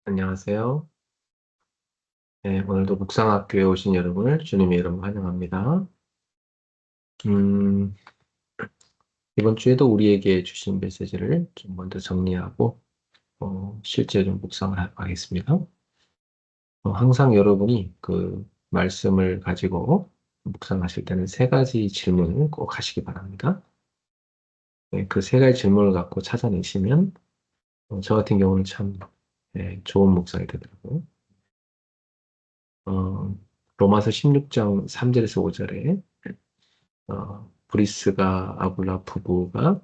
안녕하세요. 네, 오늘도 묵상학교에 오신 여러분을 주님의 이름으로 환영합니다. 음, 이번 주에도 우리에게 주신 메시지를 좀 먼저 정리하고 실제 좀 묵상을 하겠습니다. 항상 여러분이 그 말씀을 가지고 묵상하실 때는 세 가지 질문을 꼭 하시기 바랍니다. 네, 그 세 가지 질문을 갖고 찾아내시면 저 같은 경우는 참 좋은 묵상이 되더라고요. 어, 로마서 16장 3절에서 5절에 브리스가 아굴라 부부가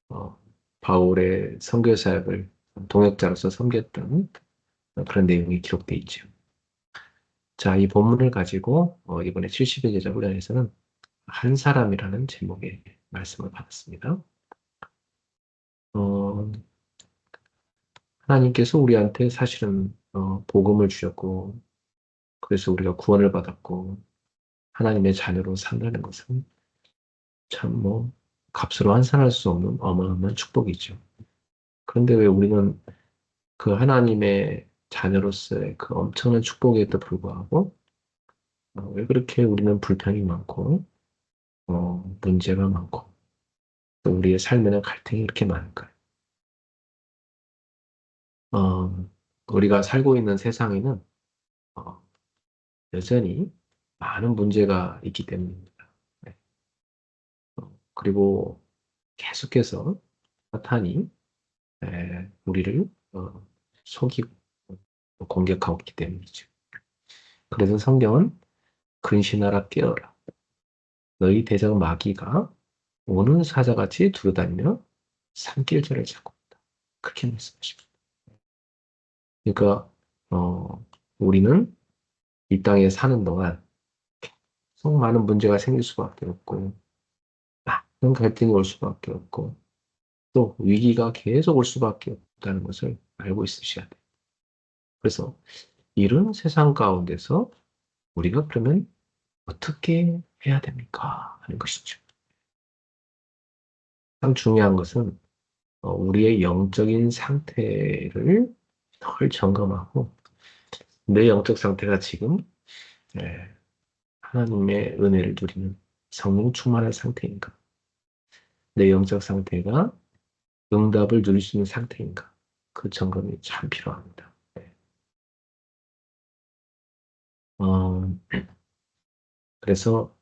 어, 바울의 선교 사역을 동역자로서 섬겼던 그런 내용이 기록되어 있죠. 자, 이 본문을 가지고 이번에 70일 제자 훈련에서는 한 사람이라는 제목의 말씀을 받았습니다. 어, 하나님께서 우리한테 사실은 복음을 주셨고, 그래서 우리가 구원을 받았고, 하나님의 자녀로 산다는 것은 참 값으로 환산할 수 없는 어마어마한 축복이죠. 그런데 왜 우리는 그 하나님의 자녀로서의 그 엄청난 축복에도 불구하고 왜 그렇게 우리는 불평이 많고 문제가 많고 또 우리의 삶에는 갈등이 이렇게 많을까요? 어, 우리가 살고 있는 세상에는 어, 여전히 많은 문제가 있기 때문입니다. 네. 그리고 계속해서 사탄이 우리를 속이고 공격하고 있기 때문이죠. 그래서 성경은 근신하라 깨어라. 너희 대적 마귀가 오는 사자같이 두루다니며 산길질을 찾고 있다. 그렇게 말씀하십니다. 그러니까 우리는 이 땅에 사는 동안 계속 많은 문제가 생길 수밖에 없고 많은 갈등이 올 수밖에 없고 또 위기가 계속 올 수밖에 없다는 것을 알고 있으셔야 돼요. 그래서 이런 세상 가운데서 우리가 그러면 어떻게 해야 됩니까? 하는 것이죠. 참 중요한 것은 우리의 영적인 상태를 늘 점검하고 내 영적 상태가 지금 예, 하나님의 은혜를 누리는 성령 충만한 상태인가? 내 영적 상태가 응답을 누릴 수 있는 상태인가? 그 점검이 참 필요합니다. 예. 어, 그래서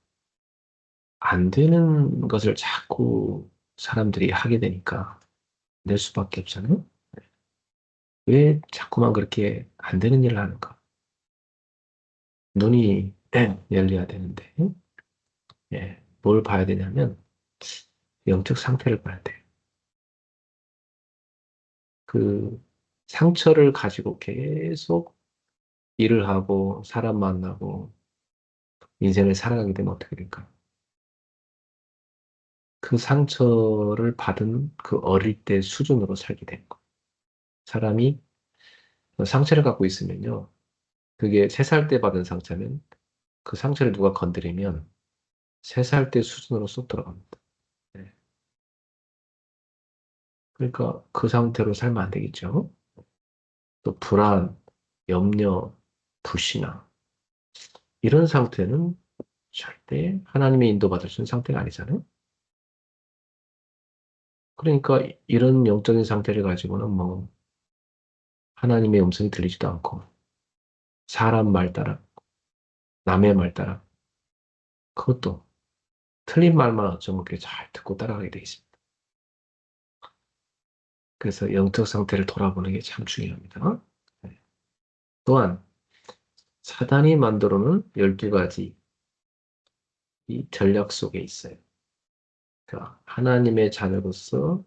안 되는 것을 자꾸 사람들이 하게 되니까 낼 수밖에 없잖아요. 왜 자꾸만 그렇게 안 되는 일을 하는가? 눈이 열려야 되는데, 뭘 봐야 되냐면 영적 상태를 봐야 돼요. 그 상처를 가지고 계속 일을 하고 사람 만나고 인생을 살아가게 되면 어떻게 될까요? 그 상처를 받은 그 어릴 때 수준으로 살게 되는 거예요. 사람이 상처를 갖고 있으면요. 그게 3살 때 받은 상처면 그 상처를 누가 건드리면 3살 때 수준으로 쏙 들어갑니다. 네. 그러니까 그 상태로 살면 안 되겠죠. 또 불안, 염려, 불신앙 이런 상태는 절대 하나님의 인도받을 수 있는 상태가 아니잖아요. 그러니까 이런 영적인 상태를 가지고는 하나님의 음성이 들리지도 않고 사람 말 따라 남의 말 따라 그것도 틀린 말만 어쩌면 잘 듣고 따라가게 돼 있습니다. 그래서 영적 상태를 돌아보는 게 참 중요합니다. 네. 또한 사단이 만들어 놓은 12가지 이 전략 속에 있어요. 그러니까 하나님의 자녀로서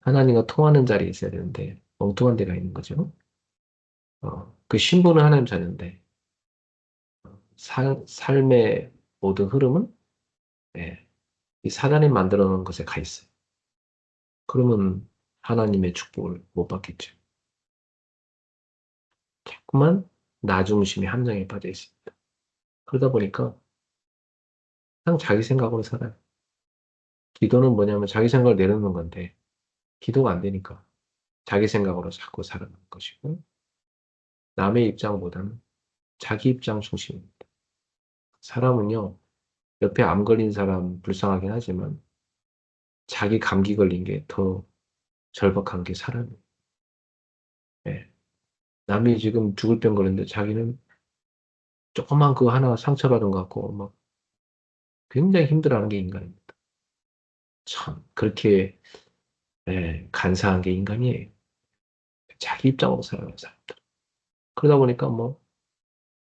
하나님과 통하는 자리에 있어야 되는데 엉뚱한 데가 있는 거죠. 그 신분은 하나님 자녀인데 삶의 모든 흐름은 예, 이 사단이 만들어 놓은 것에 가 있어요. 그러면 하나님의 축복을 못 받겠죠. 자꾸만 나 중심의 함정에 빠져 있습니다. 그러다 보니까 항상 자기 생각으로 살아요. 기도는 뭐냐면 자기 생각을 내려놓는 건데 기도가 안 되니까 자기 생각으로 자꾸 살아가는 것이고 남의 입장보다는 자기 입장 중심입니다. 사람은요, 옆에 암 걸린 사람 불쌍하긴 하지만 자기 감기 걸린 게 더 절박한 게 사람이에요. 예. 남이 지금 죽을 병 걸렸는데 자기는 조그만 그 하나 상처받은 것 같고 막 굉장히 힘들어하는 게 인간입니다. 참 그렇게 간사한 게 인간이에요. 자기 입장으로 살아가는 사람들. 그러다 보니까 뭐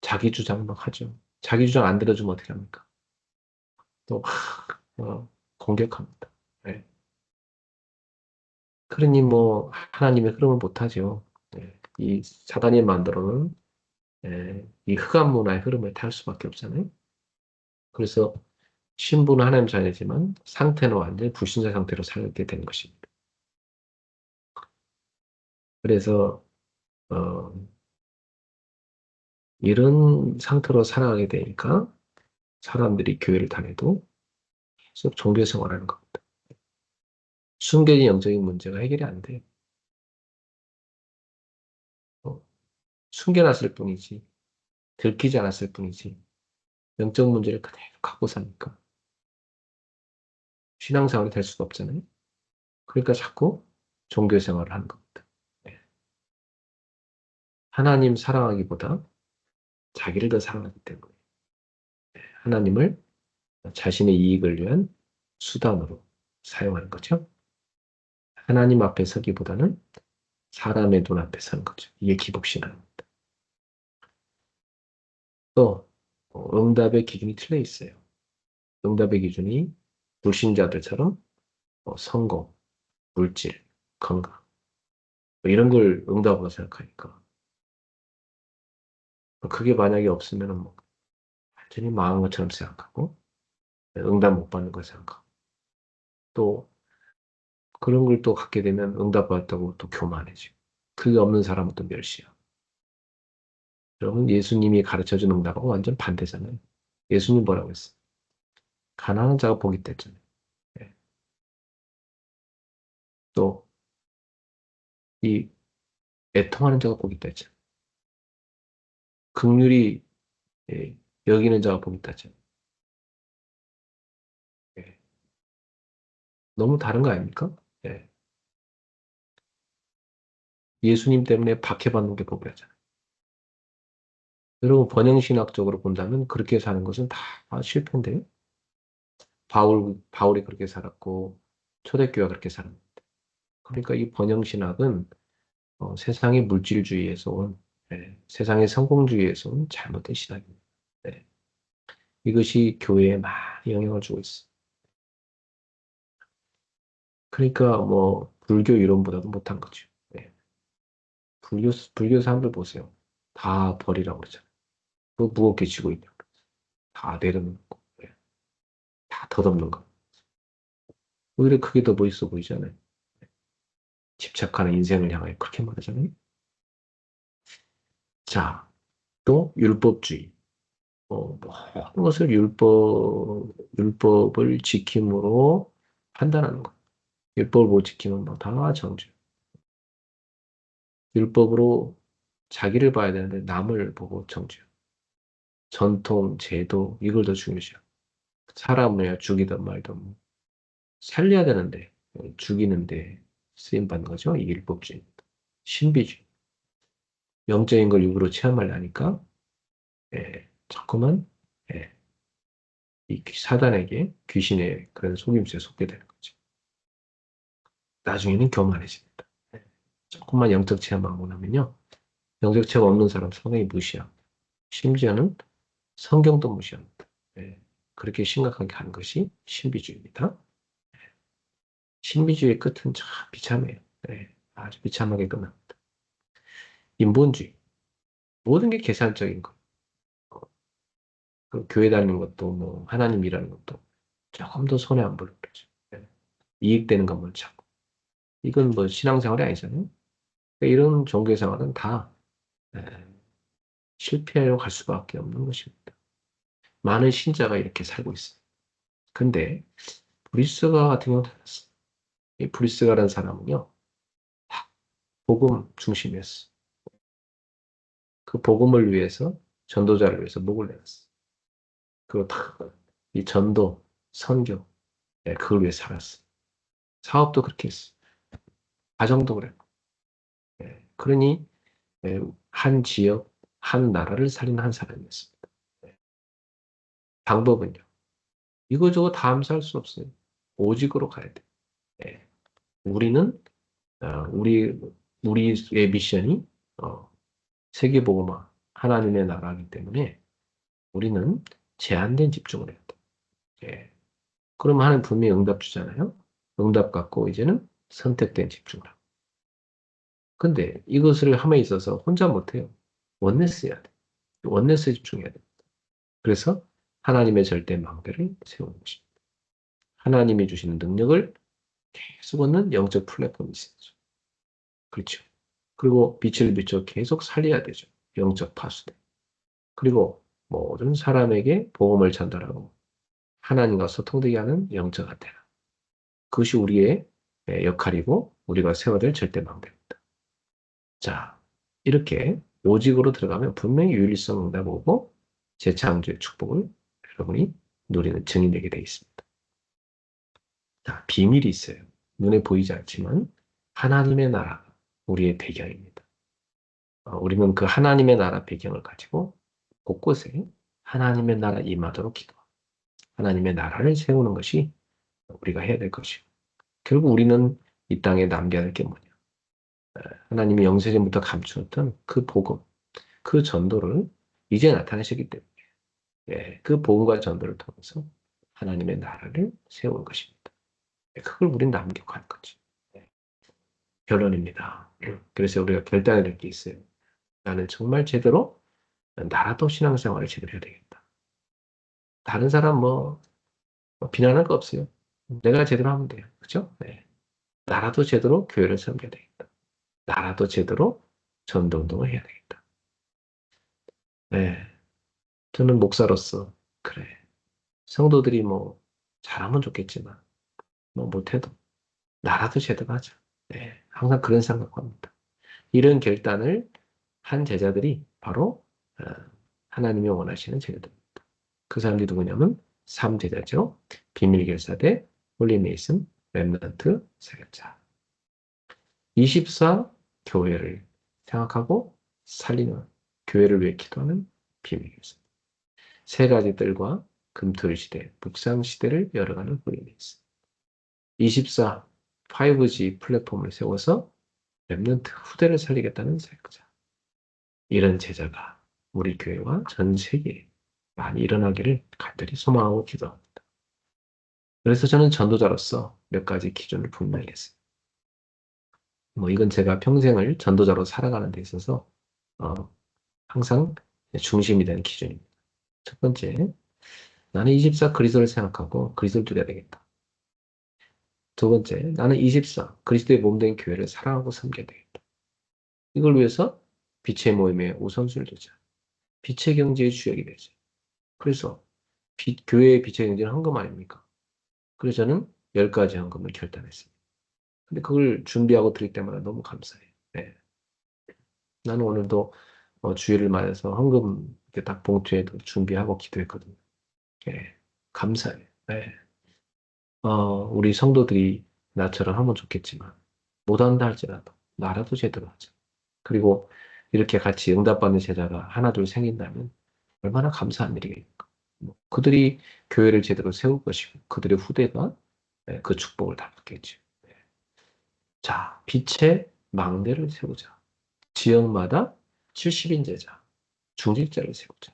자기 주장 막 하죠. 자기 주장 안 들어주면 어떻게 합니까? 또 공격합니다. 예. 그러니 뭐 하나님의 흐름을 못하죠. 예. 이 사단이 만들어놓은 이 흑암 문화의 흐름을 탈 수밖에 없잖아요. 그래서 신부는 하나님 자녀지만 상태는 완전히 불신자 상태로 살게 된 것입니다. 그래서 어, 이런 상태로 살아가게 되니까 사람들이 교회를 다녀도 계속 종교 생활하는 겁니다. 숨겨진 영적인 문제가 해결이 안 돼요. 어, 숨겨놨을 뿐이지 들키지 않았을 뿐이지 영적 문제를 그대로 갖고 사니까 신앙생활이 될 수가 없잖아요. 그러니까 자꾸 종교 생활을 하는 겁니다. 네. 하나님 사랑하기보다 자기를 더 사랑하기 때문에 하나님을 자신의 이익을 위한 수단으로 사용하는 거죠. 하나님 앞에 서기보다는 사람의 눈앞에 서는 거죠. 이게 기복신앙입니다. 또 응답의 기준이 틀려 있어요. 응답의 기준이 불신자들처럼 성공, 물질, 건강 뭐 이런 걸 응답으로 생각하니까 그게 만약에 없으면 뭐 완전히 망한 것처럼 생각하고 응답 못 받는 걸 생각하고 또 그런 걸 또 갖게 되면 응답 받았다고 또 교만해지고 그게 없는 사람은 또 멸시야. 여러분 예수님이 가르쳐준 응답하고 완전 반대잖아요. 예수님 뭐라고 했어요? 가난한 자가 복이 있다 했잖아요. 예. 또 이 애통하는 자가 복이 있다 했잖아요. 긍휼히 예, 여기는 자가 복이 있다 했잖아요. 예. 너무 다른 거 아닙니까? 예. 예수님 때문에 박해받는 게 복이잖아요. 여러분 번영신학적으로 본다면 그렇게 사는 것은 다 실패인데요. 바울이 그렇게 살았고 초대교회가 그렇게 살았는데. 그러니까 이 번영신학은 세상의 물질주의에서 온 세상의 성공주의에서 온 잘못된 신학입니다. 네. 이것이 교회에 많이 영향을 주고 있어요. 그러니까 뭐 불교 이론보다도 못한 거죠. 네. 불교 사람들 보세요. 다 버리라고 그러잖아요. 그 무겁게 지고 있냐고. 다 내려놓고 네. 다 덧없는 거. 오히려 그게 더 멋있어 보이잖아요. 집착하는 인생을 향하여 그렇게 말하잖아요. 자, 또 율법주의. 모든 것을 율법을 지킴으로 판단하는 것. 율법을 못 지키면 뭐 다 정죄. 율법으로 자기를 봐야 되는데 남을 보고 정죄. 전통, 제도, 이걸 더 중요시하고. 사람을 죽이든 말든 뭐 살려야 되는데, 죽이는데 쓰임받는 거죠. 이 율법주의입니다. 신비주의. 영적인 걸 육으로 체험하려니까, 자꾸만, 예, 이 사단에게 귀신의 그런 속임수에 속게 되는 거죠. 나중에는 교만해집니다. 조금만 영적 체험하고 나면요. 영적 체험 없는 사람 상당히 무시하고, 심지어는 성경도 무시합니다. 예, 그렇게 심각하게 하는 것이 신비주의입니다. 신비주의의 끝은 참 비참해요. 아주 비참하게 끝납니다. 인본주의. 모든 게 계산적인 거. 어, 그 교회 다니는 것도 뭐 하나님이라는 것도 조금 더 손해 안 보려고 그러죠. 이익되는 것만 찾고. 이건 뭐 신앙생활이 아니잖아요. 그러니까 이런 종교생활은 다 예, 실패로 갈 수밖에 없는 것입니다. 많은 신자가 이렇게 살고 있어요. 근데 브리스가 같은 경우는 달랐어요. 이 브리스가라는 사람은요, 다 복음 중심이었어요. 그 복음을 위해서 전도자를 위해서 목을 내렸어. 그리고 다이 전도, 선교, 그걸 위해 살았어. 사업도 그렇게 했어. 가정도 그래. 그러니 한 지역, 한 나라를 살리는 한 사람이었습니다. 방법은요. 이거저거 다 암시할 수 없어요. 오직으로 가야 돼. 예. 우리는 우리 우리의 미션이 어, 세계복음화 하나님의 나라이기 때문에 우리는 제한된 집중을 해야 돼. 예. 그럼 하나님 분명히 응답 주잖아요. 응답 갖고 이제는 선택된 집중을 하고. 근데 이것을 함에 있어서 혼자 못해요. 원네스 해야 돼. 원네스에 집중해야 돼. 그래서 하나님의 절대 망대를 세우는 것입니다. 하나님이 주시는 능력을 계속 얻는 영적 플랫폼이 있어야죠. 그렇죠. 그리고 빛을 비춰 계속 살려야 되죠. 영적 파수대. 그리고 모든 사람에게 복음을 전달하고 하나님과 소통되게 하는 영적 안테나. 그것이 우리의 역할이고 우리가 세워야 될 절대망대입니다. 자, 이렇게 오직으로 들어가면 분명히 유일성 응답 오고 재창조의 축복을 여러분이 누리는 증인 되게 되어 있습니다. 자, 비밀이 있어요. 눈에 보이지 않지만 하나님의 나라가 우리의 배경입니다. 우리는 그 하나님의 나라 배경을 가지고 곳곳에 하나님의 나라 임하도록 기도하고 하나님의 나라를 세우는 것이 우리가 해야 될 것이고 결국 우리는 이 땅에 남겨야 할 게 뭐냐. 하나님이 영세전부터 감추었던 그 복음, 그 전도를 이제 나타내셨기 때문에 그 복음과 전도를 통해서 하나님의 나라를 세우는 것입니다. 그걸 우리는 남겨가는 거지. 결론입니다. 그래서 우리가 결단해야 될 게 있어요. 나는 정말 제대로 나라도 신앙생활을 제대로 해야 되겠다. 다른 사람 비난할 거 없어요. 내가 제대로 하면 돼요. 그죠? 네. 나라도 제대로 교회를 섬겨야 되겠다. 나라도 제대로 전도운동을 해야 되겠다. 네. 저는 목사로서, 그래. 성도들이 잘하면 좋겠지만, 못해도, 나라도 제대로 하자. 네. 항상 그런 생각합니다. 이런 결단을 한 제자들이 바로, 하나님이 원하시는 제자들입니다. 그 사람들이 누구냐면, 3제자죠. 비밀결사대, 홀리메이슨, 렘넌트, 사역자. 24 교회를 생각하고 살리는 교회를 위해 기도하는 비밀결사. 세 가지 뜰과 금토일 시대, 묵상 시대를 열어가는 홀리메이슨. 24 5G 플랫폼을 세워서 렘넌트 후대를 살리겠다는 사역자. 이런 제자가 우리 교회와 전 세계에 많이 일어나기를 간절히 소망하고 기도합니다. 그래서 저는 전도자로서 몇 가지 기준을 분명히 했어요. 이건 제가 평생을 전도자로 살아가는 데 있어서 어, 항상 중심이 되는 기준입니다. 첫 번째, 나는 24 그리스도를 생각하고 그리스도를 두려야 되겠다. 두 번째, 나는 24 그리스도의 몸된 교회를 사랑하고 섬겨야 되겠다. 이걸 위해서 빛의 모임에 우선순위를 두자. 빛의 경제의 주역이 되죠. 그래서 교회의 빛의 경제는 헌금 아닙니까? 그래서 저는 10가지 헌금을 결단했습니다. 근데 그걸 준비하고 드릴 때마다 너무 감사해요. 네. 나는 오늘도 주일을 맞아서 헌금 이렇게 딱 봉투에도 준비하고 기도했거든요. 예, 감사해요. 네. 우리 성도들이 나처럼 하면 좋겠지만 못한다 할지라도 나라도 제대로 하자. 그리고 이렇게 같이 응답받는 제자가 하나 둘 생긴다면 얼마나 감사한 일이겠습니까? 그들이 교회를 제대로 세울 것이고 그들의 후대가 그 축복을 다 받겠죠. 자, 빛의 망대를 세우자. 지역마다 70인 제자, 중직자를 세우자.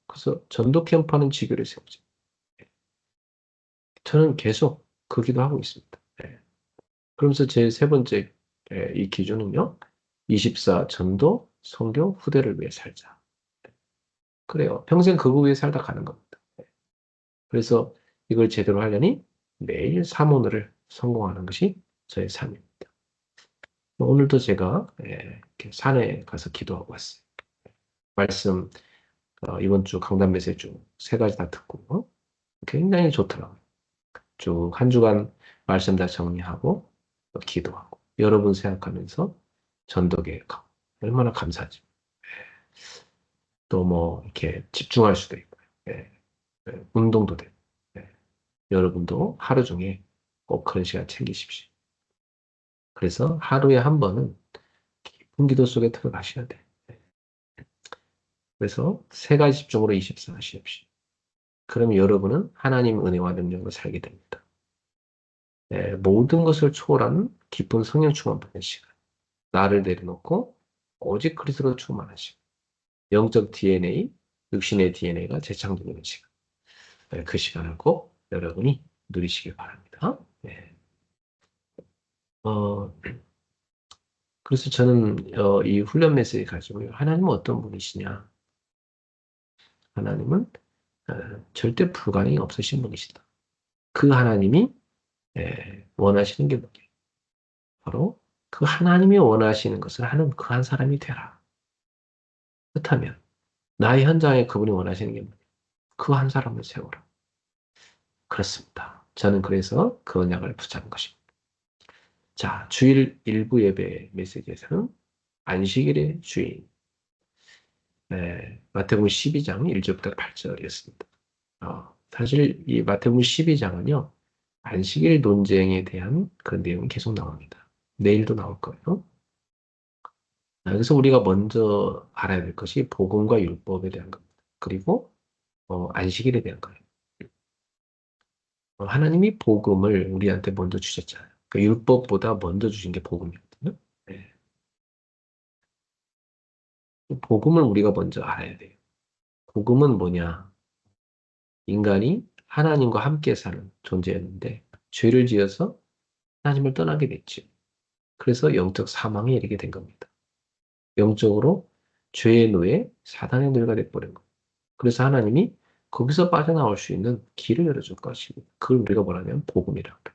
그래서 전도 캠프하는 지교를 세우자. 저는 계속 그 기도하고 있습니다. 그러면서 제 세 번째 이 기준은요. 24 전도, 선교, 후대를 위해 살자. 그래요. 평생 그거 위해 살다 가는 겁니다. 그래서 이걸 제대로 하려니 매일 사모늘을 성공하는 것이 저의 삶입니다. 오늘도 제가 이렇게 산에 가서 기도하고 왔어요. 말씀 이번 주 강단 메시지 쭉 세 가지 다 듣고 굉장히 좋더라고요. 쭉 한 주간 말씀 다 정리하고 기도하고 여러분 생각하면서 전도 계획하고 얼마나 감사하지. 또 뭐 이렇게 집중할 수도 있고요. 예, 운동도 되고. 예, 여러분도 하루 중에 꼭 그런 시간 챙기십시오. 그래서 하루에 한 번은 깊은 기도 속에 들어가셔야 돼. 그래서 세 가지 집중으로 24 하십시오. 그러면 여러분은 하나님 은혜와 능력으로 살게 됩니다. 모든 것을 초월하는 깊은 성령 충만 받는 시간. 나를 내려놓고 오직 그리스도로 충만한 시간. 영적 DNA, 육신의 DNA가 재창조되는 시간. 그 시간을 꼭 여러분이 누리시길 바랍니다. 네. 어, 그래서 저는 이 훈련 메시지 가지고 하나님은 어떤 분이시냐? 하나님은 절대 불가능이 없으신 분이시다. 그 하나님이 원하시는 게 뭐냐? 바로 그 하나님이 원하시는 것을 하는 그 한 사람이 되라. 그렇다면 나의 현장에 그분이 원하시는 게 뭐냐? 그 한 사람을 세워라. 그렇습니다. 저는 그래서 그 언약을 붙잡은 것입니다. 자, 주일 일부 예배 메시지에서는 안식일의 주인, 마태복음 12장 1절부터 8절이었습니다. 사실 이 마태복음 12장은요, 안식일 논쟁에 대한 그런 내용이 계속 나옵니다. 내일도 나올 거예요. 그래서 우리가 먼저 알아야 될 것이 복음과 율법에 대한 겁니다. 그리고 안식일에 대한 거예요. 하나님이 복음을 우리한테 먼저 주셨잖아요. 그 율법보다 먼저 주신 게 복음이거든요. 네. 복음을 우리가 먼저 알아야 돼요. 복음은 뭐냐? 인간이 하나님과 함께 사는 존재였는데 죄를 지어서 하나님을 떠나게 됐죠. 그래서 영적 사망에 이르게 된 겁니다. 영적으로 죄의 노예, 사단의 노예가 돼버린 거예요. 그래서 하나님이 거기서 빠져나올 수 있는 길을 열어줄 것입니다. 그걸 우리가 뭐라면 복음이라고 해요.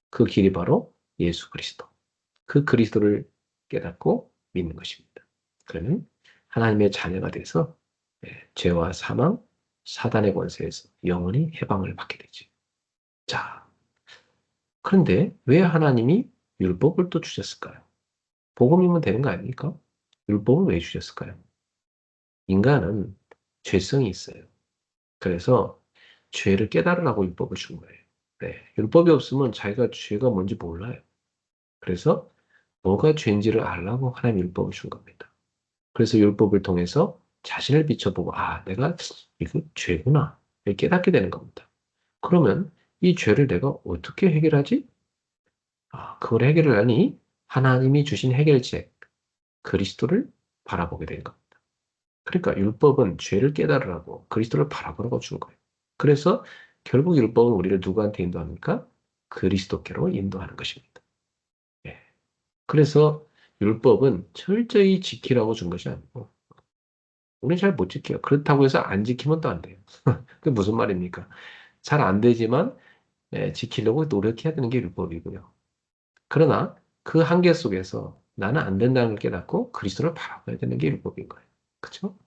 그 길이 바로 예수 그리스도. 그 그리스도를 깨닫고 믿는 것입니다. 그러면 하나님의 자녀가 돼서 죄와 사망, 사단의 권세에서 영원히 해방을 받게 되죠. 자, 그런데 왜 하나님이 율법을 또 주셨을까요? 복음이면 되는 거 아닙니까? 율법을 왜 주셨을까요? 인간은 죄성이 있어요. 그래서 죄를 깨달으라고 율법을 준 거예요. 네, 율법이 없으면 자기가 죄가 뭔지 몰라요. 그래서 뭐가 죄인지를 알라고 하나님 율법을 준 겁니다. 그래서 율법을 통해서 자신을 비춰보고, 아, 내가 이거 죄구나. 깨닫게 되는 겁니다. 그러면 이 죄를 내가 어떻게 해결하지? 그걸 해결을 하니 하나님이 주신 해결책, 그리스도를 바라보게 되는 겁니다. 그러니까 율법은 죄를 깨달으라고 그리스도를 바라보라고 준 거예요. 그래서 결국 율법은 우리를 누구한테 인도합니까? 그리스도께로 인도하는 것입니다. 예. 그래서 율법은 철저히 지키라고 준 것이 아니고 우리는 잘 못 지켜요. 그렇다고 해서 안 지키면 또 안 돼요. 그게 무슨 말입니까? 잘 안 되지만 지키려고 노력해야 되는 게 율법이고요. 그러나 그 한계 속에서 나는 안 된다는 걸 깨닫고 그리스도를 바라봐야 되는 게 율법인 거예요. 그렇죠?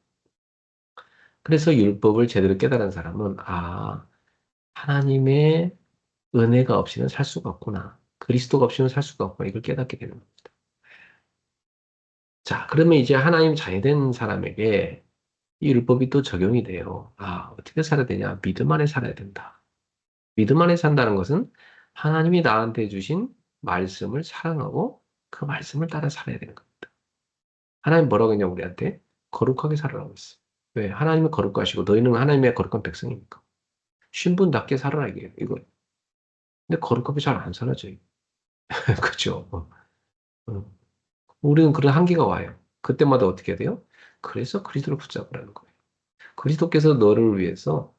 그래서 율법을 제대로 깨달은 사람은 하나님의 은혜가 없이는 살 수가 없구나. 그리스도가 없이는 살 수가 없구나. 이걸 깨닫게 되는 겁니다. 자, 그러면 이제 하나님 자녀된 사람에게 이 율법이 또 적용이 돼요. 어떻게 살아야 되냐? 믿음 안에 살아야 된다. 믿음 안에 산다는 것은 하나님이 나한테 주신 말씀을 사랑하고 그 말씀을 따라 살아야 되는 겁니다. 하나님 뭐라고 했냐, 우리한테? 거룩하게 살아라고 했어. 왜? 하나님은 거룩하시고 너희는 하나님의 거룩한 백성이니까. 신분답게 살아라, 이거. 근데 거룩하게 잘 안 살아져요. 그죠? 어. 우리는 그런 한계가 와요. 그때마다 어떻게 해야 돼요? 그래서 그리스도를 붙잡으라는 거예요. 그리스도께서 너를 위해서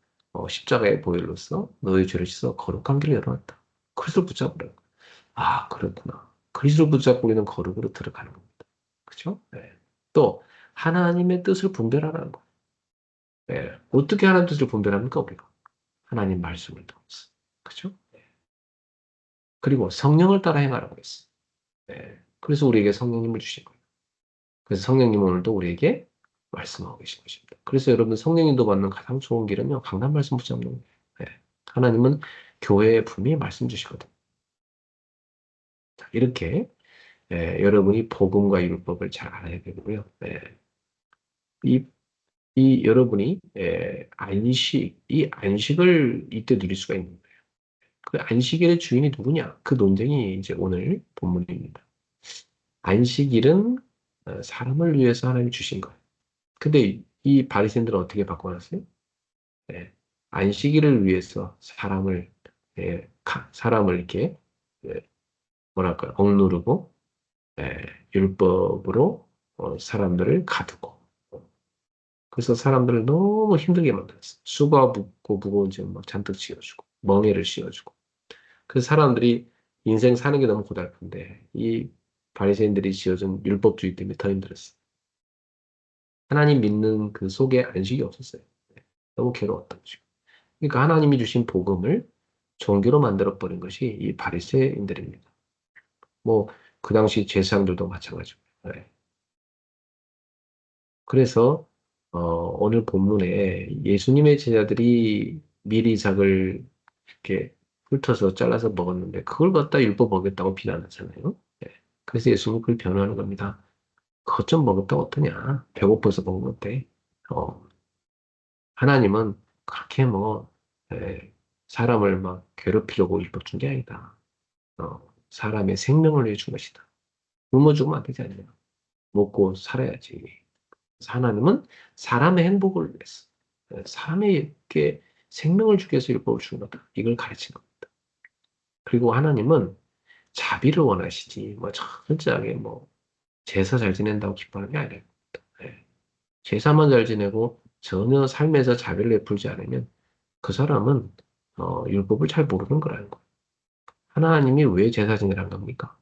십자가의 보혈로서 너의 죄를 씻어 거룩한 길을 열어놨다. 그리스도를 붙잡으라는 거예요. 그렇구나. 그리스도를 붙잡고 우리는 거룩으로 들어가는 겁니다. 그죠? 네. 또 하나님의 뜻을 분별하라는 거예요. 네. 어떻게 하나님 뜻을 분별합니까, 우리가? 하나님 말씀을 통해서. 그죠? 네. 그리고 성령을 따라 행하라고 했어요. 네. 그래서 우리에게 성령님을 주신 거예요. 그래서 성령님은 오늘도 우리에게 말씀하고 계신 것입니다. 그래서 여러분 성령님도 받는 가장 좋은 길은요, 강단 말씀 붙잡는 거예요. 네. 하나님은 교회에 분명히 말씀 주시거든요. 자, 이렇게 여러분이 복음과 율법을 잘 알아야 되고요. 네. 이, 이 여러분이 이 안식을 이때 누릴 수가 있는 거예요. 그 안식일의 주인이 누구냐? 그 논쟁이 이제 오늘 본문입니다. 안식일은 사람을 위해서 하나님이 주신 거예요. 근데 이 바리새인들은 어떻게 바꿔놨어요? 예, 안식일을 위해서 사람을 이렇게 예, 뭐랄까요? 억누르고 예, 율법으로 사람들을 가두고 그래서 사람들을 너무 힘들게 만들었어요. 수고가 묻고 무거운 짐 막 잔뜩 씌워주고 멍에를 씌워주고 그래서 사람들이 인생 사는 게 너무 고달픈데 이 바리새인들이 지어준 율법주의 때문에 더 힘들었어요. 하나님 믿는 그 속에 안식이 없었어요. 너무 괴로웠던 거죠. 그러니까 하나님이 주신 복음을 종교로 만들어버린 것이 이 바리새인들입니다. 뭐 그 당시 제사장들도 마찬가지고요. 네. 그래서 오늘 본문에 예수님의 제자들이 미리 이삭을 이렇게 훑어서 잘라서 먹었는데 그걸 갖다 율법 먹였다고 비난하잖아요. 네. 그래서 예수님은 그걸 변호하는 겁니다. 그것 좀 먹었다 어떠냐? 배고파서 먹은 건데. 어, 하나님은 그렇게 뭐 사람을 막 괴롭히려고 율법 준 게 아니다. 사람의 생명을 위해 준 것이다. 굶어 죽으면 안 되지 않냐. 먹고 살아야지. 그래서 하나님은 사람의 행복을 위해서, 사람에게 생명을 주기 위해서 율법을 준 거다. 이걸 가르친 겁니다. 그리고 하나님은 자비를 원하시지, 뭐, 철저하게 뭐, 제사 잘 지낸다고 기뻐하는 게 아니라, 예. 제사만 잘 지내고 전혀 삶에서 자비를 베풀지 않으면 그 사람은, 율법을 잘 모르는 거라는 거예요. 하나님이 왜 제사 지내란 겁니까?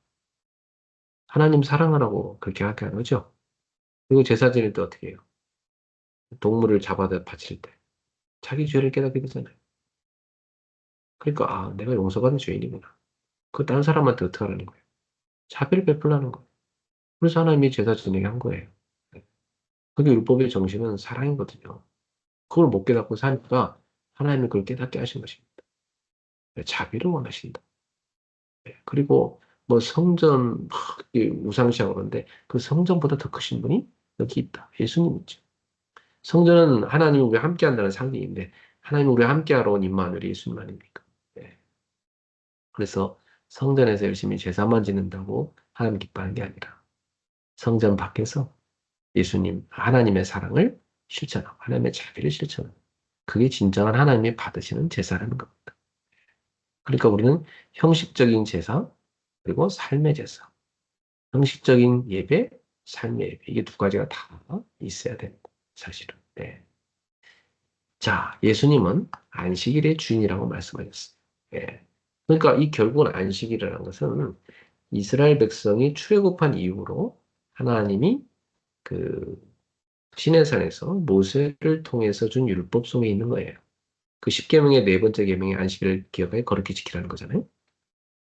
하나님 사랑하라고 그렇게 하게 하는 거죠. 그리고 제사 지낼 때 어떻게 해요? 동물을 잡아다 바칠 때. 자기 죄를 깨닫게 되잖아요. 그러니까, 아, 내가 용서받은 죄인이구나. 그 다른 사람한테 어떻게 하라는 거예요? 자비를 베풀라는 거예요. 그래서 하나님이 제사 지내게 한 거예요. 그게 율법의 정신은 사랑이거든요. 그걸 못 깨닫고 사니까 하나님이 그걸 깨닫게 하신 것입니다. 자비를 원하신다. 그리고 뭐 성전, 우상시하고 그러는데 그 성전보다 더 크신 분이 여기 있다. 예수님이죠. 성전은 하나님이 우리와 함께 한다는 상징인데 하나님이 우리와 함께하러 온 임마누엘이 예수님 아닙니까? 네. 그래서 성전에서 열심히 제사만 지낸다고 하나님 기뻐하는 게 아니라 성전 밖에서 예수님, 하나님의 사랑을 실천하고 하나님의 자비를 실천하고 그게 진정한 하나님이 받으시는 제사라는 겁니다. 그러니까 우리는 형식적인 제사 그리고 삶의 제사, 형식적인 예배, 삶의 예배 이게 두 가지가 다 있어야 되는 거예요, 사실은. 네. 자, 예수님은 안식일의 주인이라고 말씀하셨어요. 예. 그러니까 이 결국은 안식일이라는 것은 이스라엘 백성이 출애굽한 이후로 하나님이 그 시내산에서 모세를 통해서 준 율법 속에 있는 거예요. 그 십계명의 네 번째 계명이 안식일을 기억하여 거룩히 지키라는 거잖아요.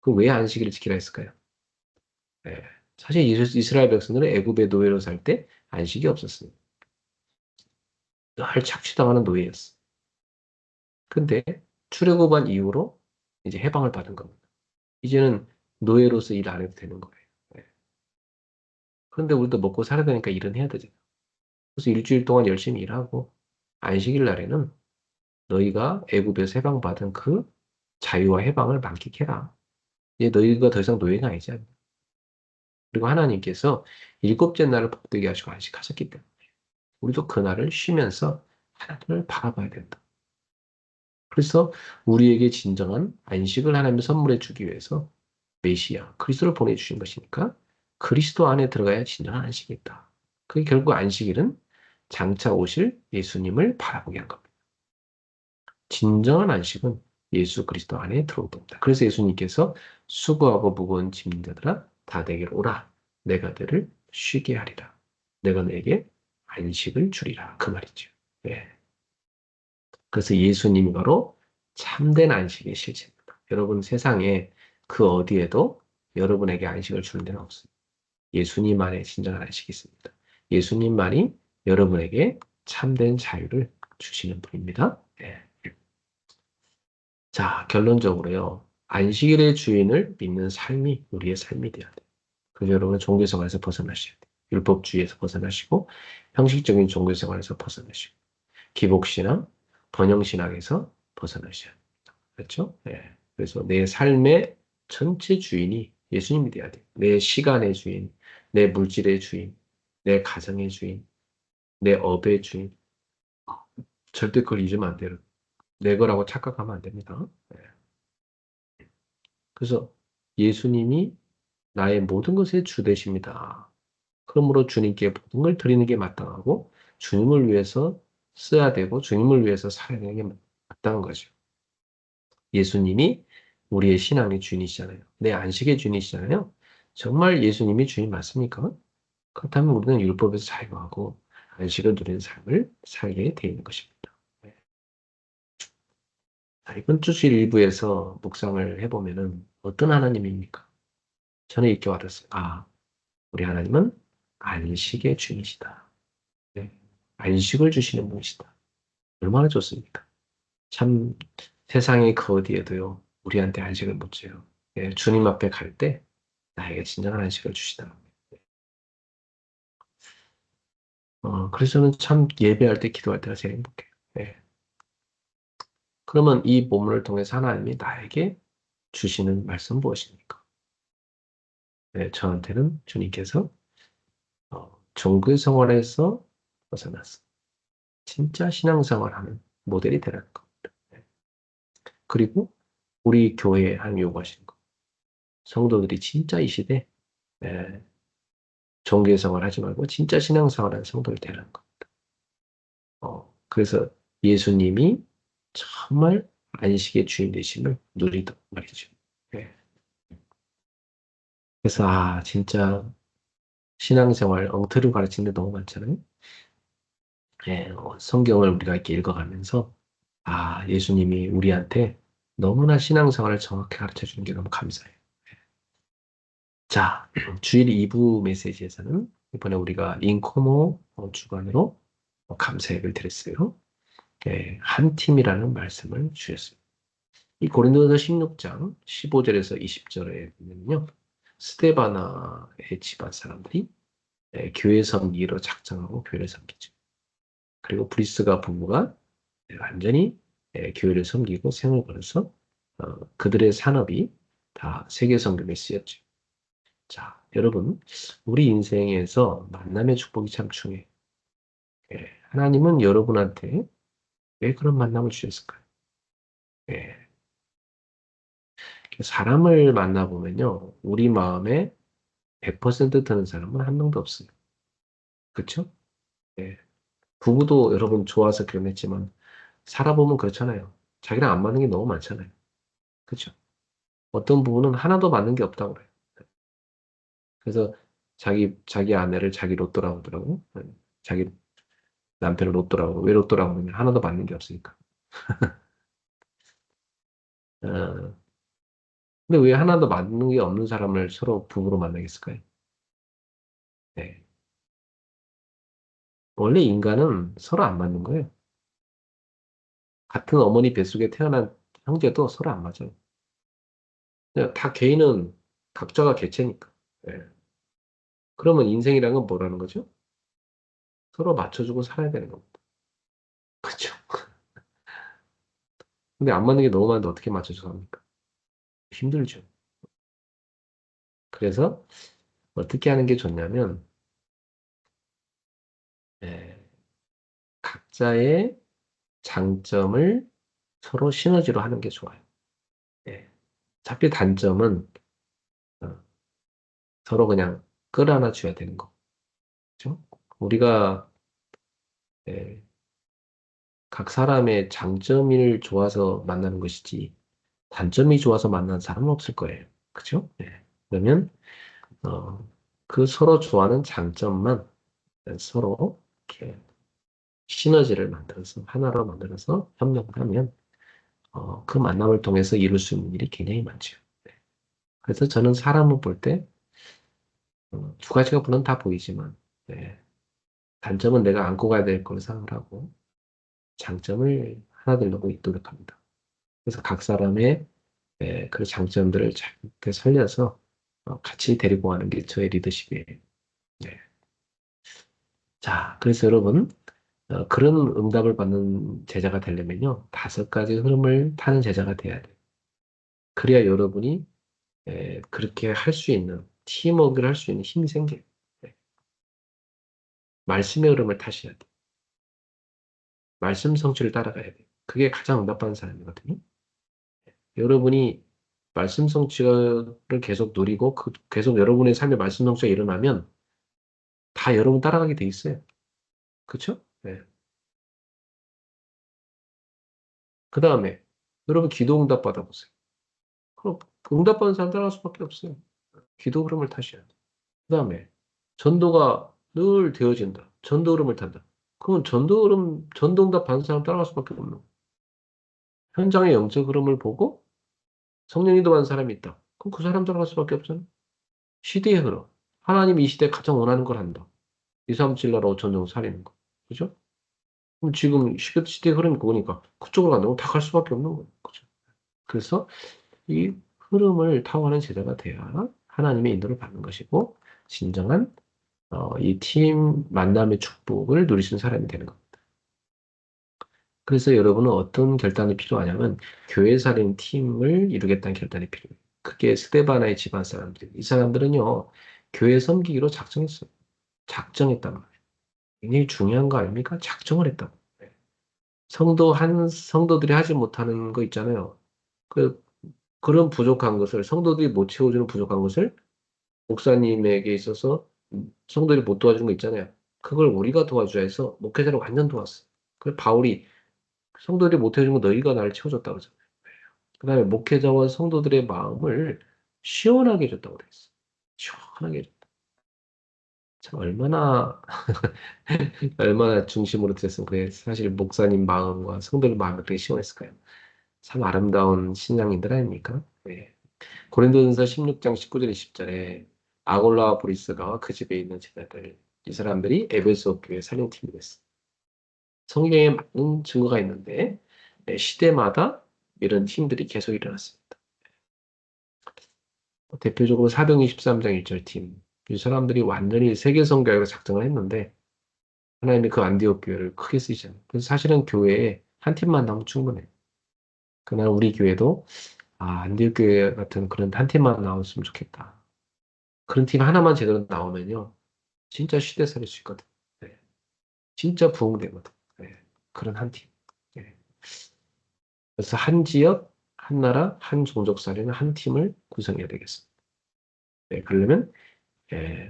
그 왜 안식일을 지키라 했을까요? 예. 사실 이스라엘 백성들은 애굽의 노예로 살 때 안식이 없었어요. 늘 착취당하는 노예였어. 근데 출애굽한 이후로 이제 해방을 받은 겁니다. 이제는 노예로서 일 안 해도 되는 거예요. 예. 그런데 우리도 먹고 살아야 되니까 일은 해야 되잖아요. 그래서 일주일 동안 열심히 일하고 안식일 날에는 너희가 애굽에서 해방받은 그 자유와 해방을 만끽해라. 이제 너희가 더 이상 노예가 아니지 않냐. 그리고 하나님께서 일곱째 날을 복되게 하시고 안식하셨기 때문에 우리도 그날을 쉬면서 하나님을 바라봐야 된다. 그래서 우리에게 진정한 안식을 하나님 선물해 주기 위해서 메시아, 그리스도를 보내주신 것이니까 그리스도 안에 들어가야 진정한 안식이 있다. 그게 결국 안식일은 장차 오실 예수님을 바라보게 한 겁니다. 진정한 안식은 예수 그리스도 안에 들어온 겁니다. 그래서 예수님께서 수고하고 무거운 짐진 자들아 다 내게로 오라. 내가 너를 쉬게 하리라. 내가 너에게 안식을 주리라. 그 말이죠. 예. 그래서 예수님이 바로 참된 안식의 실체입니다. 여러분 세상에 그 어디에도 여러분에게 안식을 주는 데는 없습니다. 예수님만의 진정한 안식이 있습니다. 예수님만이 여러분에게 참된 자유를 주시는 분입니다. 예. 자, 결론적으로요. 안식일의 주인을 믿는 삶이 우리의 삶이 되어야 돼요. 그래서 여러분은 종교생활에서 벗어나셔야 돼요. 율법주의에서 벗어나시고 형식적인 종교생활에서 벗어나시고 기복신앙, 번영신앙에서 벗어나셔야 합니다. 그렇죠? 예. 그래서 내 삶의 전체 주인이 예수님이 돼야 돼요. 내 시간의 주인, 내 물질의 주인, 내 가정의 주인, 내 업의 주인. 절대 그걸 잊으면 안 돼요. 내 거라고 착각하면 안 됩니다. 예. 그래서 예수님이 나의 모든 것의 주 되십니다. 그러므로 주님께 모든 걸 드리는 게 마땅하고 주님을 위해서 써야 되고 주님을 위해서 살아야 되는 게 마땅한 거죠. 예수님이 우리의 신앙의 주인이시잖아요. 내 안식의 주인이시잖아요. 정말 예수님이 주인 맞습니까? 그렇다면 우리는 율법에서 자유하고 안식을 누리는 삶을 살게 되어 있는 것입니다. 네. 자, 이번 주 주일 일부에서 묵상을 해보면은 어떤 하나님입니까? 저는 이렇게 와닿았어요. 아, 우리 하나님은 안식의 주인이시다. 네. 안식을 주시는 분이시다. 얼마나 좋습니까? 참 세상의 그 어디에도요, 우리한테 안식을 못 줘요. 예, 주님 앞에 갈 때 나에게 진정한 안식을 주시다. 그래서 저는 참 예배할 때 기도할 때가 제일 행복해요. 예. 그러면 이 본문을 통해서 하나님이 나에게 주시는 말씀 무엇입니까? 네, 저한테는 주님께서 종교 생활에서 벗어나서 진짜 신앙생활하는 모델이 되라는 겁니다. 네. 그리고 우리 교회에 하나님 요구하시는 것. 성도들이 진짜 이 시대 예, 종교 생활 하지 말고 진짜 신앙생활하는 성도를 되라는 것. 그래서 예수님이 정말 안식의 주인 되심을 누리던 말이죠. 예. 그래서 진짜 신앙생활 엉터리 가르치는 데 너무 많잖아요. 예, 성경을 우리가 이렇게 읽어가면서 예수님이 우리한테 너무나 신앙생활을 정확히 가르쳐 주는 게 너무 감사해요. 자, 주일 2부 메시지에서는 이번에 우리가 인코모 주간으로 감사 예배를 드렸어요. 예, 한 팀이라는 말씀을 주셨습니다. 이 고린도서 16장 15절에서 20절에 보면요. 스데바나의 집안 사람들이 교회 섬기로 작정하고 교회를 섬기죠. 그리고 브리스가 부부가 완전히 교회를 섬기고 생을 걸어서 그들의 산업이 다 세계 선교에 쓰였죠. 자, 여러분, 우리 인생에서 만남의 축복이 참 중요해요. 하나님은 여러분한테 왜 그런 만남을 주셨을까요? 예, 사람을 만나보면요, 우리 마음에 100% 드는 사람은 한 명도 없어요. 그렇죠? 예, 부부도 여러분 좋아서 결혼했지만 살아보면 그렇잖아요. 자기랑 안 맞는 게 너무 많잖아요. 그렇죠? 어떤 부부는 하나도 맞는 게 없다고 그래요. 그래서 자기 아내를 자기 로또라고 하더라고. 자기 남편을 로또라고. 왜 로또라고 하면 하나도 맞는 게 없으니까. 어, 근데 왜 하나도 맞는 게 없는 사람을 서로 부부로 만나겠을까요? 네. 원래 인간은 서로 안 맞는 거예요. 같은 어머니 뱃속에 태어난 형제도 서로 안 맞아요. 그냥 다 개인은 각자가 개체니까. 예. 그러면 인생이란 건 뭐라는 거죠? 서로 맞춰주고 살아야 되는 겁니다. 그렇죠? 근데 안 맞는 게 너무 많은데 어떻게 맞춰서 합니까? 힘들죠. 그래서 어떻게 하는 게 좋냐면 예, 각자의 장점을 서로 시너지로 하는 게 좋아요. 예. 어차피 단점은 어, 서로 그냥 끌어안아 줘야 되는 거. 그렇죠? 우리가 예, 각 사람의 장점이 좋아서 만나는 것이지 단점이 좋아서 만나는 사람은 없을 거예요. 그죠? 예. 그러면 어, 그 서로 좋아하는 장점만 서로 이렇게 시너지를 만들어서 하나로 만들어서 협력하면 그 만남을 통해서 이룰 수 있는 일이 굉장히 많죠. 네. 그래서 저는 사람을 볼 때 두 가지가 물론 다 보이지만 네, 단점은 내가 안고 가야 될 걸 생각을 하고 장점을 하나 되려고 노력합니다. 그래서 각 사람의 그 장점들을 잘 살려서 같이 데리고 가는 게 저의 리더십이에요. 네. 자, 그래서 여러분, 그런 응답을 받는 제자가 되려면요, 5가지 흐름을 타는 제자가 돼야 돼요. 그래야 여러분이 그렇게 할 수 있는, 팀워크를 할 수 있는 힘이 생겨요. 네. 말씀의 흐름을 타셔야 돼요. 말씀 성취를 따라가야 돼요. 그게 가장 응답받는 사람이거든요. 여러분이 말씀 성취를 계속 누리고, 계속 여러분의 삶에 말씀 성취가 일어나면 다 여러분 따라가게 돼 있어요. 그쵸? 네. 그 다음에, 여러분 기도 응답 받아보세요. 그럼 응답받는 사람 따라갈 수밖에 없어요. 기도 흐름을 타셔야 돼요. 그 다음에, 전도가 늘 되어진다. 전도 흐름을 탄다. 그러면 전도 흐름, 전도 응답 받는 사람 따라갈 수밖에 없는 거예요. 현장의 영적 흐름을 보고 성령이 도받는 사람이 있다. 그럼 그 사람 따라갈 수밖에 없잖아요. 시대의 흐름. 하나님이 이 시대에 가장 원하는 걸 한다. 237나라 5천 정 살리는 거. 그죠? 그럼 지금 시대의 흐름이 그거니까 그쪽으로 간다고 다 갈 수밖에 없는 거예요. 그죠? 그래서 이 흐름을 타고하는 제자가 돼야 하나님의 인도를 받는 것이고, 진정한 이 팀 만남의 축복을 누리시는 사람이 되는 겁니다. 그래서 여러분은 어떤 결단이 필요하냐면, 교회 살인 팀을 이루겠다는 결단이 필요해요. 그게 스데바나의 집안 사람들. 이 사람들은요, 교회 섬기기로 작정했어요. 작정했단 말이에요. 굉장히 중요한 거 아닙니까? 작정을 했다고. 성도들이 하지 못하는 거 있잖아요. 그, 그런 부족한 것을, 성도들이 못 채워주는 부족한 것을 목사님에게 있어서 성도들이 못 도와주는 거 있잖아요. 그걸 우리가 도와줘야 해서 목회자를 완전 도왔어. 그 바울이 성도들이 못 해준 거 너희가 나를 채워줬다고 그러잖아요. 그 다음에 목회자와 성도들의 마음을 시원하게 해줬다고 그랬어. 시원하게 해줬다. 참, 얼마나 중심으로 드렸으면 그래. 사실 목사님 마음과 성도들 마음이 그렇게 시원했을까요? 참 아름다운 신앙인들 아닙니까? 네. 고린도전서 16장 19절 20절에 아골라와 브리스가 그 집에 있는 제자들, 이 사람들이 에베소 교회 살림팀이 됐어. 성경에 많은 증거가 있는데 시대마다 이런 팀들이 계속 일어났습니다. 대표적으로 사도행전 13장 1절 팀. 이 사람들이 완전히 세계 선교회로 작정을 했는데 하나님이 그 안디옥 교회를 크게 쓰시잖아요. 그래서 사실은 교회에 한 팀만 나오면 충분해요. 그날 우리 교회도 안디옥 교회 같은 그런 한 팀만 나왔으면 좋겠다. 그런 팀 하나만 제대로 나오면요. 진짜 시대 살릴 수 있거든. 네. 진짜 부흥되거든. 네. 그런 한 팀. 네. 그래서 한 지역, 한 나라, 한 종족 살리는 한 팀을 구성해야 되겠습니다. 네. 그러려면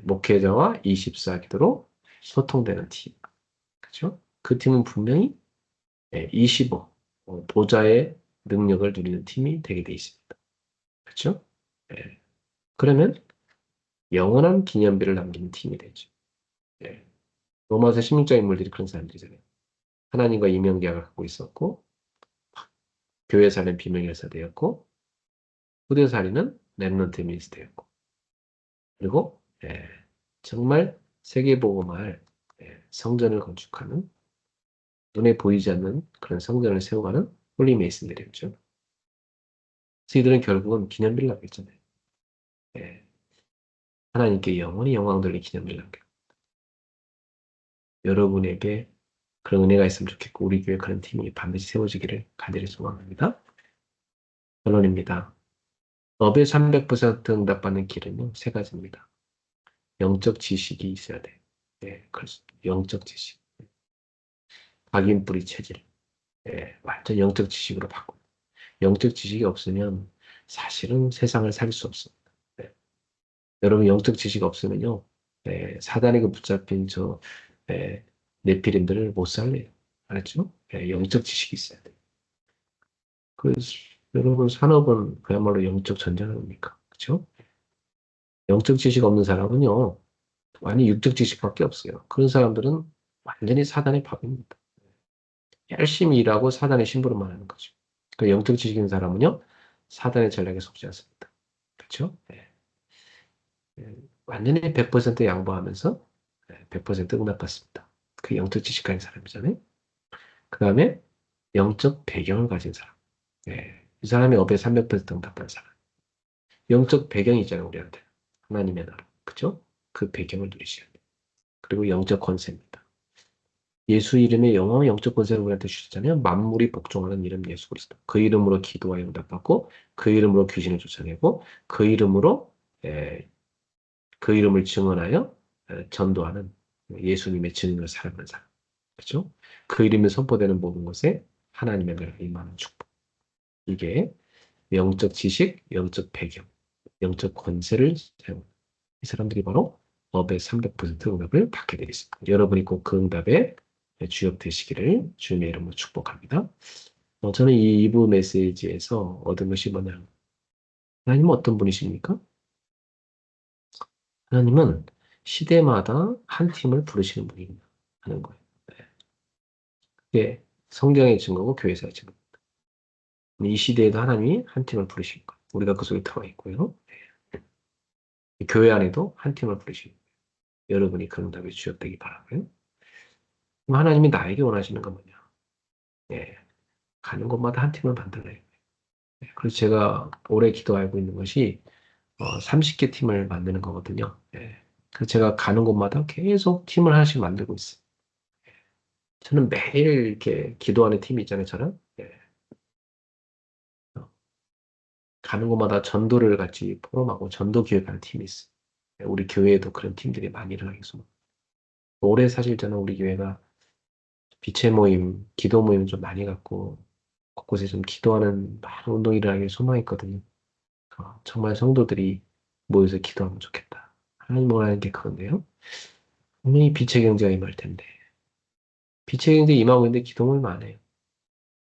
목회자와 24기도로 소통되는 팀. 그죠? 그 팀은 분명히 25 보좌의 능력을 누리는 팀이 되게 돼 있습니다. 그렇죠? 예. 그러면 영원한 기념비를 남기는 팀이 되죠. 예. 로마서 16장 인물들이 그런 사람들이잖아요. 하나님과 이명계약을 갖고 있었고, 교회사는 비명결사 되었고, 후대사리는 렘넌트 미니스트였고, 그리고 정말 세계복음화할 성전을 건축하는 눈에 보이지 않는 그런 성전을 세워가는 홀리 메이슨들이었죠. 그래서 이들은 결국은 기념비를 남겼잖아요. 예. 하나님께 영원히 영광 돌릴 기념비를 남겨. 여러분에게 그런 은혜가 있으면 좋겠고 우리 교회 그런 팀이 반드시 세워지기를 간절히 소망합니다. 결론입니다. 업의 300% 응답받는 길은요, 3가지입니다. 영적 지식이 있어야 돼. 예, 그렇습니다. 영적 지식. 각인뿌리 체질. 예, 완전 영적 지식으로 바꿔. 영적 지식이 없으면 사실은 세상을 살 수 없습니다. 예. 여러분 영적 지식 없으면요, 사단에게 붙잡힌 예, 네피림들을 못 살려요. 알았죠? 영적 지식이 있어야 돼요. 그래서 여러분 산업은 그야말로 영적 전쟁 아닙니까? 그렇죠? 영적 지식 없는 사람은요, 완전 육적 지식밖에 없어요. 그런 사람들은 완전히 사단의 밥입니다. 열심히 일하고 사단의 심부름만 하는 거죠. 그 영적 지식 있는 사람은요, 사단의 전략에 속지 않습니다. 그렇죠? 완전히 100% 양보하면서 100% 응답받습니다. 그 영적 지식 가진 사람이잖아요. 그 다음에 영적 배경을 가진 사람. 이 사람이 업에 300% 응답한 사람. 영적 배경이 있잖아요, 우리한테. 하나님의 나라. 그죠? 그 배경을 누리셔야 돼요. 그리고 영적 권세입니다. 예수 이름의 영적 권세를 우리한테 주셨잖아요. 만물이 복종하는 이름 예수 그리스도. 그 이름으로 기도하여 응답받고 그 이름으로 귀신을 쫓아내고 그 이름으로 에, 그 이름을 증언하여 전도하는 예수님의 증인으로 살아가는 사람. 그렇죠? 그 이름이 선포되는 모든 것에 하나님의 나라가 임하는 축복. 이게 영적 지식, 영적 배경, 영적 권세를 사용하는 이 사람들이 바로 법의 300% 응답을 받게 되겠습니다. 여러분이 꼭 그 응답에 주역 되시기를 주님의 이름으로 축복합니다. 저는 이 2부 메시지에서 얻은 것이 뭐냐? 하나님은 어떤 분이십니까? 하나님은 시대마다 한 팀을 부르시는 분입니다. 하는 거예요. 네. 성경의 증거고 교회사의 증거. 이 시대에도 하나님이 한 팀을 부르신 거예요. 우리가 그 속에 들어가 있고요. 교회 안에도 한 팀을 부르시고 여러분이 그 응답에 주역되기 바라고요. 그럼 하나님이 나에게 원하시는 건 뭐냐? 예, 가는 곳마다 한 팀을 만들어요. 그래서 제가 올해 기도하고 있는 것이 30개 팀을 만드는 거거든요. 예. 그래서 제가 가는 곳마다 계속 팀을 하나씩 만들고 있어요. 저는 매일 이렇게 기도하는 팀이 있잖아요, 저는. 예. 어, 가는 곳마다 전도를 같이 포럼하고 전도 기획하는 팀이 있어요. 예, 우리 교회에도 그런 팀들이 많이 일어나겠어. 올해 사실 저는 우리 교회가 빛의 모임, 기도 모임 좀 많이 갖고 곳곳에 좀 기도하는 많은 운동이 일어나길 소망했거든요. 정말 성도들이 모여서 기도하면 좋겠다. 하나님 원하는 게 그건데요. 분명히 빛의 경제가 임할 텐데 빛의 경제 임하고 있는데 기도 모임 안 해요.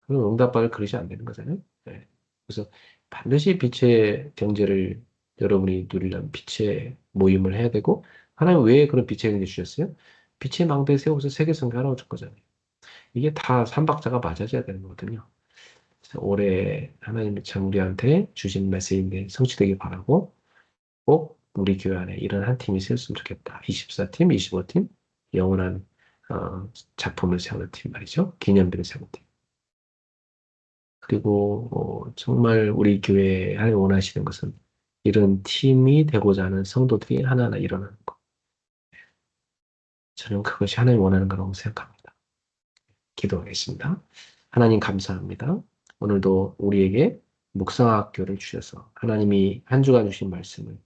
그럼 응답받을 그릇이 안 되는 거잖아요. 네. 그래서 반드시 빛의 경제를 여러분이 누리려면 빛의 모임을 해야 되고 하나님 왜 그런 빛의 경제 주셨어요? 빛의 망대 세워서 세계 선교하라고 줄 거잖아요. 이게 다 삼박자가 맞아져야 되는 거거든요. 그래서 올해 하나님이 참 우리한테 주신 메시지인데 성취되길 바라고 꼭 우리 교회 안에 이런 한 팀이 세웠으면 좋겠다. 24팀, 25팀, 영원한 작품을 세우는 팀 말이죠. 기념비를 세우는 팀. 그리고 정말 우리 교회에 하나님 원하시는 것은 이런 팀이 되고자 하는 성도들이 하나하나 일어나는 것. 저는 그것이 하나님 원하는 거라고 생각합니다. 기도하겠습니다. 하나님 감사합니다. 오늘도 우리에게 묵상학교를 주셔서 하나님이 한 주간 주신 말씀을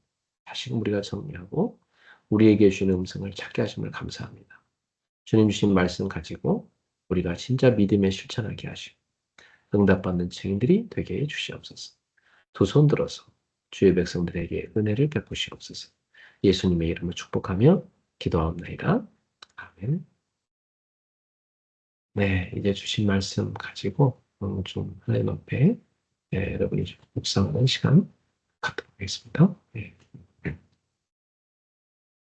다시금 우리가 정리하고 우리에게 주신 음성을 찾게 하심을 감사합니다. 주님 주신 말씀 가지고 우리가 진짜 믿음에 실천하게 하시고 응답받는 증인들이 되게 해 주시옵소서. 두 손 들어서 주의 백성들에게 은혜를 베푸시옵소서. 예수님의 이름을 축복하며 기도하옵나이다. 아멘. 네, 이제 주신 말씀 가지고 좀 하나님 앞에 여러분이 좀 묵상하는 시간 갖도록 하겠습니다. 네.